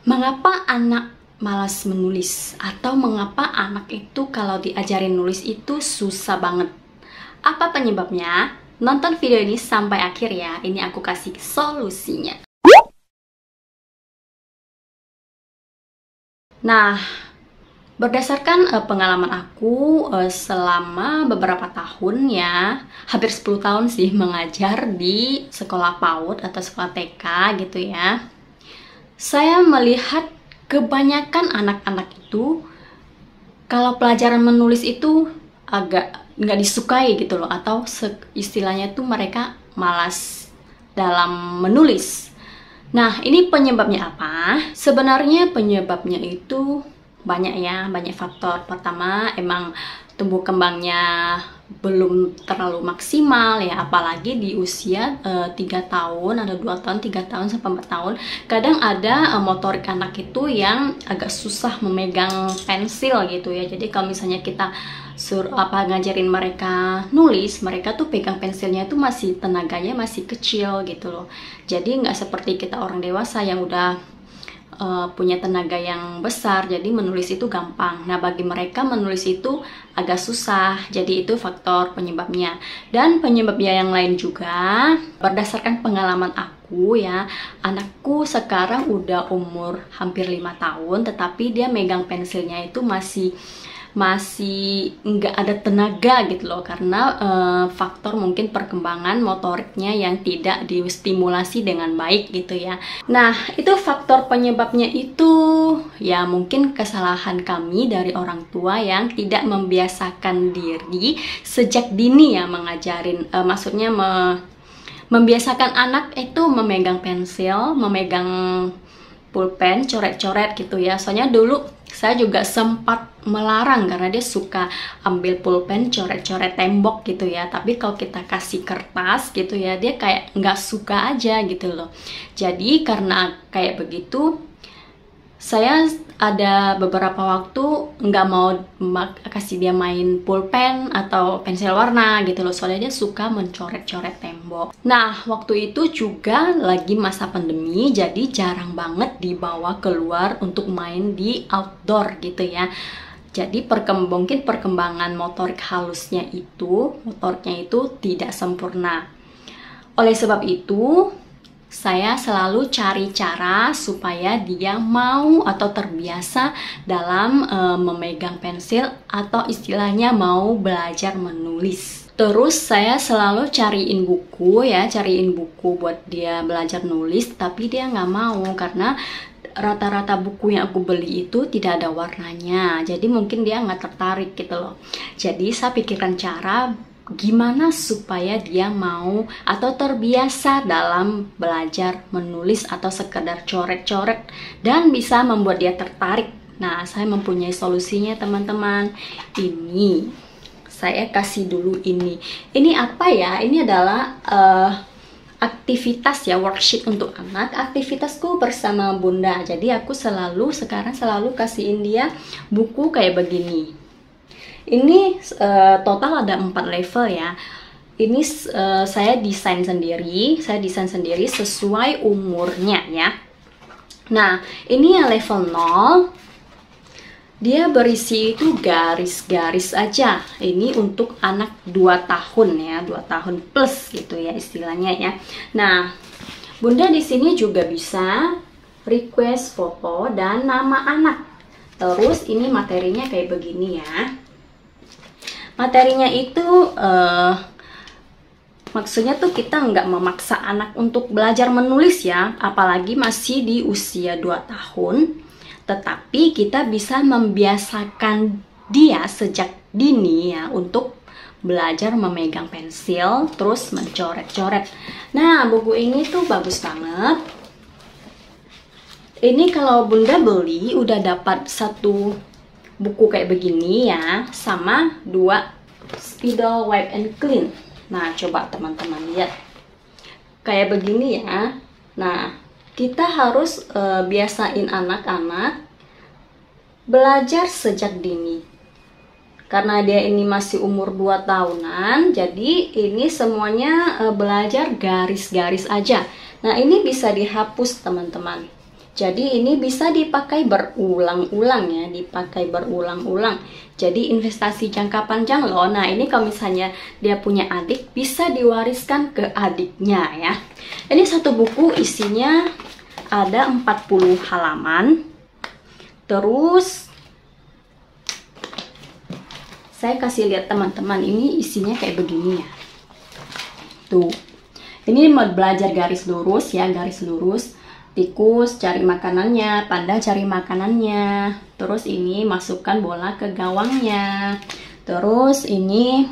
Mengapa anak malas menulis? Atau mengapa anak itu kalau diajarin nulis itu susah banget? Apa penyebabnya? Nonton video ini sampai akhir ya, ini aku kasih solusinya. Nah, berdasarkan pengalaman aku selama beberapa tahun ya, hampir 10 tahun sih mengajar di sekolah PAUD atau sekolah TK gitu ya. Saya melihat kebanyakan anak-anak itu kalau pelajaran menulis itu agak nggak disukai gitu loh, atau istilahnya tuh mereka malas dalam menulis. Nah, ini penyebabnya apa? Sebenarnya penyebabnya itu banyak ya, banyak faktor. Pertama, emang tumbuh kembangnya belum terlalu maksimal ya, apalagi di usia 3 tahun, ada 2 tahun, 3 tahun sampai 4 tahun. Kadang ada motorik anak itu yang agak susah memegang pensil gitu ya. Jadi kalau misalnya kita ngajarin mereka nulis, mereka tuh pegang pensilnya itu masih tenaganya masih kecil gitu loh. Jadi nggak seperti kita orang dewasa yang udah punya tenaga yang besar, jadi menulis itu gampang. Nah, bagi mereka menulis itu agak susah, jadi itu faktor penyebabnya. Dan penyebabnya yang lain juga, berdasarkan pengalaman aku ya, anakku sekarang udah umur hampir 5 tahun, tetapi dia megang pensilnya itu masih nggak ada tenaga gitu loh, karena faktor mungkin perkembangan motoriknya yang tidak distimulasi dengan baik gitu ya. Nah, itu faktor penyebabnya itu ya mungkin kesalahan kami dari orang tua yang tidak membiasakan diri sejak dini ya mengajarin, maksudnya membiasakan anak itu memegang pensil, memegang pulpen, coret-coret gitu ya. Soalnya dulu saya juga sempat melarang karena dia suka ambil pulpen coret-coret tembok gitu ya. Tapi kalau kita kasih kertas gitu ya, dia kayak nggak suka aja gitu loh. Jadi karena kayak begitu, saya ada beberapa waktu nggak mau kasih dia main pulpen atau pensil warna gitu loh, soalnya dia suka mencoret-coret tembok. Nah, waktu itu juga lagi masa pandemi, jadi jarang banget dibawa keluar untuk main di outdoor gitu ya. Jadi mungkin perkembangan motoriknya itu tidak sempurna. Oleh sebab itu, saya selalu cari cara supaya dia mau atau terbiasa dalam memegang pensil, atau istilahnya mau belajar menulis. Terus saya selalu cariin buku buat dia belajar nulis, tapi dia nggak mau karena rata-rata buku yang aku beli itu tidak ada warnanya. Jadi mungkin dia nggak tertarik gitu loh. Jadi saya pikirkan cara gimana supaya dia mau atau terbiasa dalam belajar menulis atau sekedar coret-coret dan bisa membuat dia tertarik. Nah, saya mempunyai solusinya teman-teman. Ini saya kasih dulu ini. Ini apa ya? Ini adalah aktivitas ya, worksheet untuk anak. Aktivitasku bersama Bunda. Jadi aku sekarang selalu kasihin dia buku kayak begini. Ini total ada 4 level ya. Ini saya desain sendiri sesuai umurnya ya. Nah, ini yang level 0. Dia berisi itu garis-garis aja. Ini untuk anak 2 tahun ya, 2 tahun plus gitu ya istilahnya ya. Nah, Bunda di sini juga bisa request foto dan nama anak. Terus ini materinya kayak begini ya. Materinya itu maksudnya tuh kita nggak memaksa anak untuk belajar menulis ya, apalagi masih di usia 2 tahun. Tetapi kita bisa membiasakan dia sejak dini ya untuk belajar memegang pensil, terus mencoret-coret. Nah, buku ini tuh bagus banget. Ini kalau Bunda beli udah dapat 1 buku kayak begini ya, sama 2 spidol wipe and clean. Nah, coba teman-teman lihat kayak begini ya. Nah, kita harus biasain anak-anak belajar sejak dini. Karena dia ini masih umur 2 tahunan, jadi ini semuanya belajar garis-garis aja. Nah, ini bisa dihapus teman-teman. Jadi ini bisa dipakai berulang-ulang ya, dipakai berulang-ulang. Jadi investasi jangka panjang loh. Nah ini kalau misalnya dia punya adik, bisa diwariskan ke adiknya ya. Ini satu buku isinya ada 40 halaman. Terus saya kasih lihat teman-teman, ini isinya kayak begini ya. Tuh, ini mau belajar garis lurus ya, garis lurus. Tikus cari makanannya, panda cari makanannya. Terus ini masukkan bola ke gawangnya. Terus ini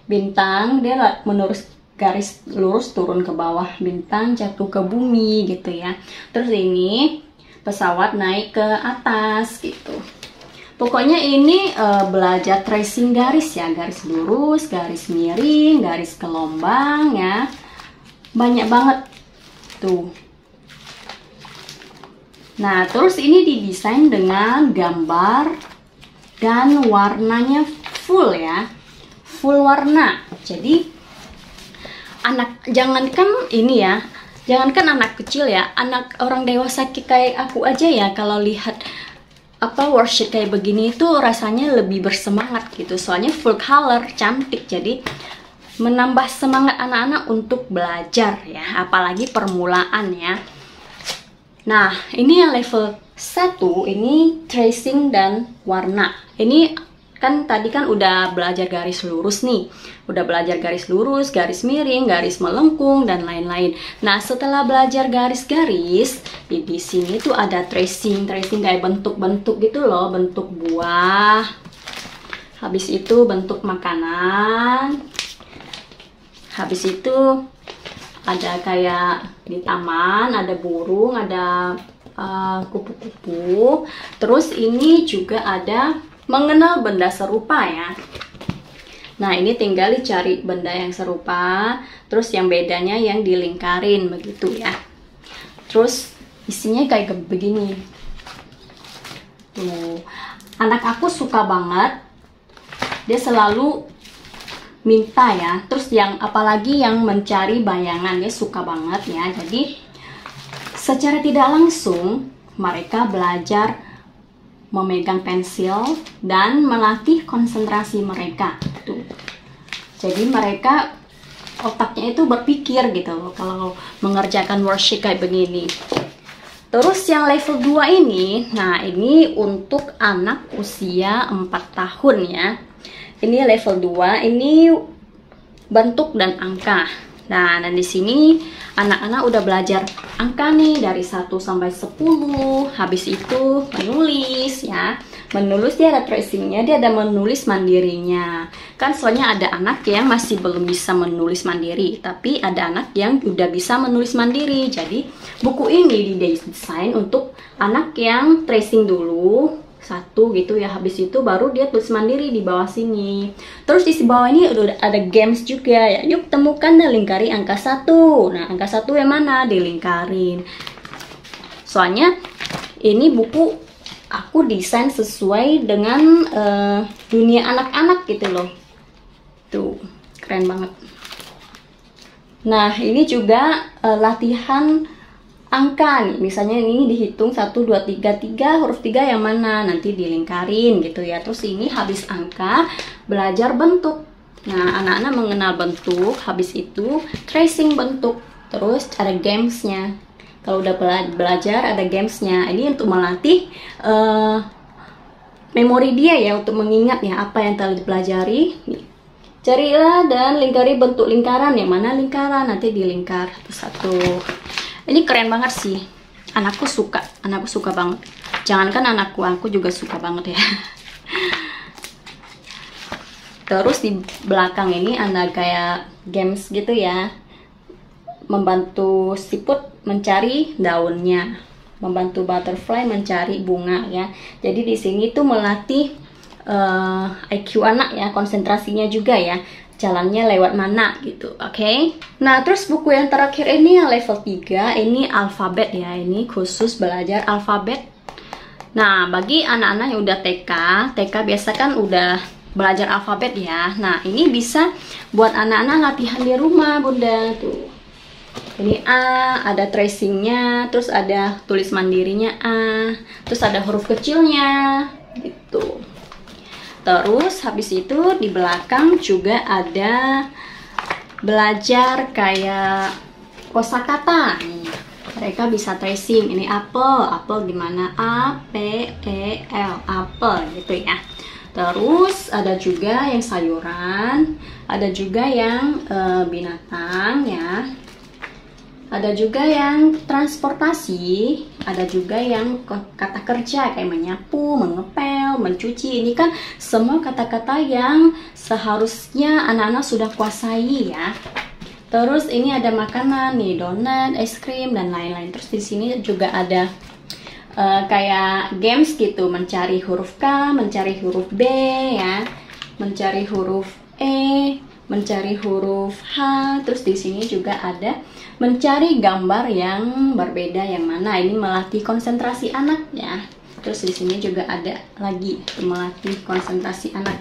bintang, dia menurut garis lurus turun ke bawah, bintang jatuh ke bumi gitu ya. Terus ini pesawat naik ke atas gitu. Pokoknya ini belajar tracing garis ya, garis lurus, garis miring, garis gelombang ya. Banyak banget tuh. Nah, terus ini didesain dengan gambar dan warnanya full ya. Full warna. Jadi jangankan ini ya, jangankan anak kecil ya, anak orang dewasa kayak aku aja ya, kalau lihat worksheet kayak begini itu rasanya lebih bersemangat gitu. Soalnya full color, cantik. Jadi menambah semangat anak-anak untuk belajar ya, apalagi permulaan ya. Nah, ini yang level 1, ini tracing dan warna. Ini kan tadi kan udah belajar garis lurus nih. Udah belajar garis lurus, garis miring, garis melengkung, dan lain-lain. Nah, setelah belajar garis-garis, di sini tuh ada tracing. Tracing kayak bentuk-bentuk gitu loh, bentuk buah. Habis itu bentuk makanan. Habis itu ada kayak di taman, ada burung, ada kupu-kupu. Terus ini juga ada mengenal benda serupa ya. Nah, ini tinggal dicari benda yang serupa, terus yang bedanya yang dilingkarin begitu ya. Terus isinya kayak begini. Tuh, anak aku suka banget. Dia selalu minta ya. Terus yang apalagi yang mencari bayangan, dia suka banget ya. Jadi secara tidak langsung mereka belajar memegang pensil dan melatih konsentrasi mereka tuh. Jadi mereka otaknya itu berpikir gitu loh kalau mengerjakan worksheet kayak begini. Terus yang level 2 ini, nah ini untuk anak usia 4 tahun ya. Ini level 2, ini bentuk dan angka. Nah, dan di sini anak-anak udah belajar angka nih dari 1 sampai 10. Habis itu menulis ya. Menulis dia ada tracingnya, dia ada menulis mandirinya. Kan soalnya ada anak yang masih belum bisa menulis mandiri, tapi ada anak yang udah bisa menulis mandiri. Jadi buku ini didesain untuk anak yang tracing dulu. 1 gitu ya, habis itu baru dia tulis mandiri di bawah sini. Terus di bawah ini udah ada games juga ya. Yuk temukan dan lingkari angka 1. Nah, angka 1 yang mana? Dilingkarin. Soalnya ini buku aku desain sesuai dengan dunia anak-anak gitu loh. Tuh, keren banget. Nah, ini juga latihan angka nih, misalnya ini dihitung 1, 2, 3, huruf 3 yang mana, nanti dilingkarin gitu ya. Terus ini habis angka, belajar bentuk. Nah, anak-anak mengenal bentuk, habis itu tracing bentuk. Terus ada gamesnya. Kalau udah belajar ada gamesnya. Ini untuk melatih memori dia ya, untuk mengingat ya apa yang telah dipelajari. Nih. Carilah dan lingkari bentuk lingkaran, yang mana lingkaran, nanti dilingkar satu-satu. Ini keren banget sih, anakku suka banget. Jangankan anakku, aku juga suka banget ya. Terus di belakang ini ada kayak games gitu ya, membantu siput mencari daunnya, membantu butterfly mencari bunga ya. Jadi di sini tuh melatih IQ anak ya, konsentrasinya juga ya. Jalannya lewat mana gitu, oke? Nah, terus buku yang terakhir ini yang level 3, ini alfabet ya, ini khusus belajar alfabet. Nah, bagi anak-anak yang udah TK biasa kan udah belajar alfabet ya. Nah, ini bisa buat anak-anak latihan di rumah, Bunda tuh. Ini A, ada tracingnya, terus ada tulis mandirinya A, terus ada huruf kecilnya gitu. Terus habis itu di belakang juga ada belajar kayak kosakata. Mereka bisa tracing. Ini apel gimana? A P E L, apel gitu ya. Terus ada juga yang sayuran, ada juga yang binatang ya. Ada juga yang transportasi, ada juga yang kata kerja kayak menyapu, mengepel, mencuci. Ini kan semua kata-kata yang seharusnya anak-anak sudah kuasai ya. Terus ini ada makanan nih, donat, es krim dan lain-lain. Terus di sini juga ada kayak games gitu, mencari huruf K, mencari huruf B ya, mencari huruf E, mencari huruf H. Terus di sini juga ada mencari gambar yang berbeda yang mana. Ini melatih konsentrasi anak ya. Terus di sini juga ada lagi melatih konsentrasi anak.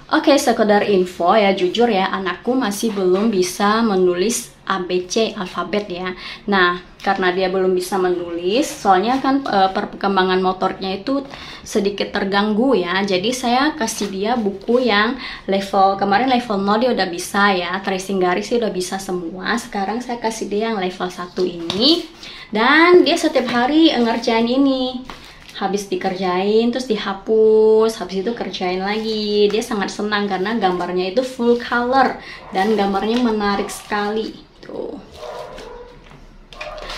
Oke, sekedar info ya, jujur ya, anakku masih belum bisa menulis ABC alfabet ya. Nah, karena dia belum bisa menulis, soalnya kan perkembangan motoriknya itu sedikit terganggu ya. Jadi saya kasih dia buku yang kemarin level 0 dia udah bisa ya, tracing garis dia udah bisa semua. Sekarang saya kasih dia yang level 1 ini, dan dia setiap hari ngerjain ini. Habis dikerjain, terus dihapus, habis itu kerjain lagi. Dia sangat senang karena gambarnya itu full color dan gambarnya menarik sekali tuh.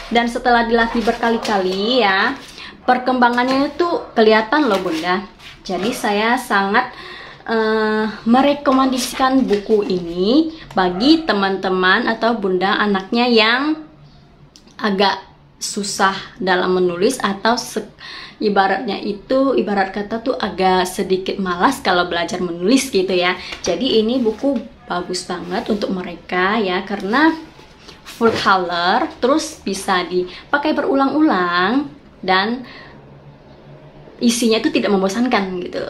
Dan setelah dilatih berkali-kali ya, perkembangannya itu kelihatan loh Bunda. Jadi saya sangat merekomendasikan buku ini bagi teman-teman atau Bunda anaknya yang agak susah dalam menulis atau ibarat kata tuh agak sedikit malas kalau belajar menulis gitu ya. Jadi ini buku bagus banget untuk mereka ya, karena full color, terus bisa dipakai berulang-ulang dan isinya itu tidak membosankan gitu.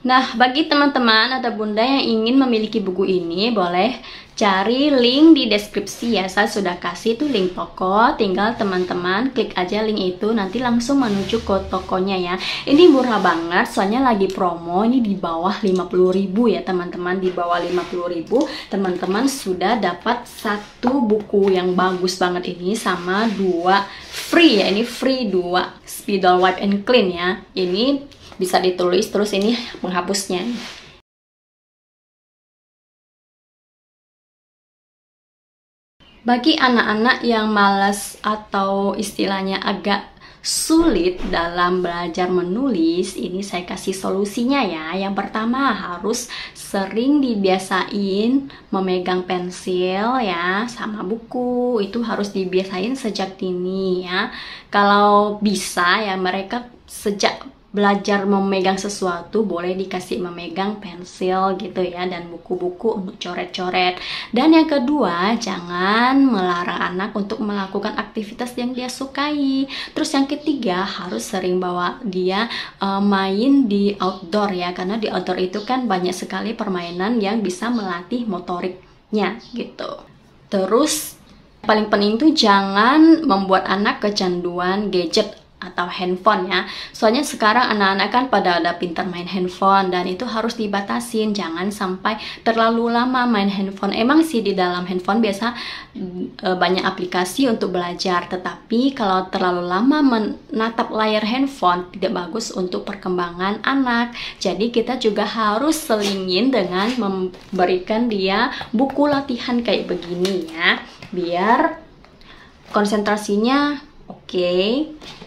Nah, bagi teman-teman atau Bunda yang ingin memiliki buku ini, boleh cari link di deskripsi ya. Saya sudah kasih tuh link toko, tinggal teman-teman klik aja link itu, nanti langsung menuju ke tokonya ya. Ini murah banget, soalnya lagi promo, ini di bawah 50.000 ya teman-teman. Di bawah 50.000 teman-teman sudah dapat satu buku yang bagus banget ini, sama 2 free ya. Ini free 2 Spidol Wipe and Clean ya. Ini bisa ditulis, terus ini penghapusnya. Bagi anak-anak yang malas atau istilahnya agak sulit dalam belajar menulis, ini saya kasih solusinya ya. Yang pertama, harus sering dibiasain memegang pensil ya, sama buku. Itu harus dibiasain sejak dini ya. Kalau bisa ya, mereka sejak belajar memegang sesuatu boleh dikasih memegang pensil gitu ya, dan buku-buku untuk coret-coret. Dan yang kedua, jangan melarang anak untuk melakukan aktivitas yang dia sukai. Terus yang ketiga, harus sering bawa dia main di outdoor ya, karena di outdoor itu kan banyak sekali permainan yang bisa melatih motoriknya gitu. Terus paling penting tuh jangan membuat anak kecanduan gadget atau handphone ya. Soalnya sekarang anak-anak kan pada ada pintar main handphone, dan itu harus dibatasin, jangan sampai terlalu lama main handphone. Emang sih di dalam handphone biasa banyak aplikasi untuk belajar, tetapi kalau terlalu lama menatap layar handphone tidak bagus untuk perkembangan anak. Jadi kita juga harus selingin dengan memberikan dia buku latihan kayak begini ya, biar konsentrasinya oke.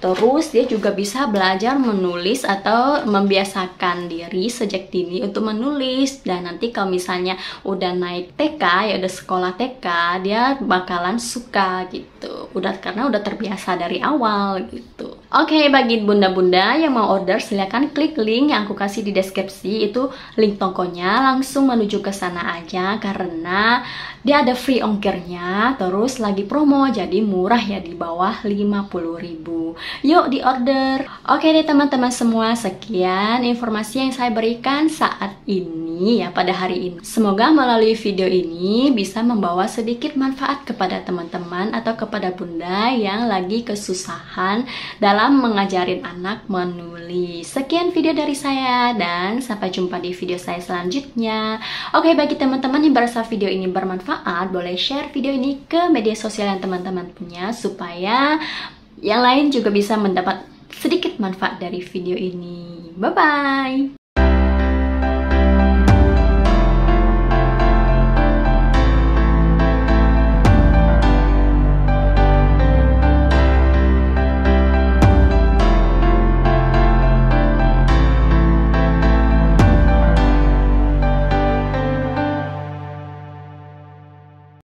Terus dia juga bisa belajar menulis atau membiasakan diri sejak dini untuk menulis. Dan nanti kalau misalnya udah naik TK ya, udah sekolah TK, dia bakalan suka gitu. Karena udah terbiasa dari awal gitu. Oke, bagi bunda-bunda yang mau order, silahkan klik link yang aku kasih di deskripsi. Itu link tokonya, langsung menuju ke sana aja, karena dia ada free ongkirnya. Terus lagi promo, jadi murah ya, di bawah 50.000 50.000. Yuk di order. Oke deh teman-teman semua, sekian informasi yang saya berikan saat ini ya, pada hari ini. Semoga melalui video ini bisa membawa sedikit manfaat kepada teman-teman atau kepada bunda yang lagi kesusahan dalam mengajarin anak menulis. Sekian video dari saya dan sampai jumpa di video saya selanjutnya. Oke, bagi teman-teman yang merasa video ini bermanfaat, boleh share video ini ke media sosial yang teman-teman punya supaya yang lain juga bisa mendapat sedikit manfaat dari video ini. Bye-bye!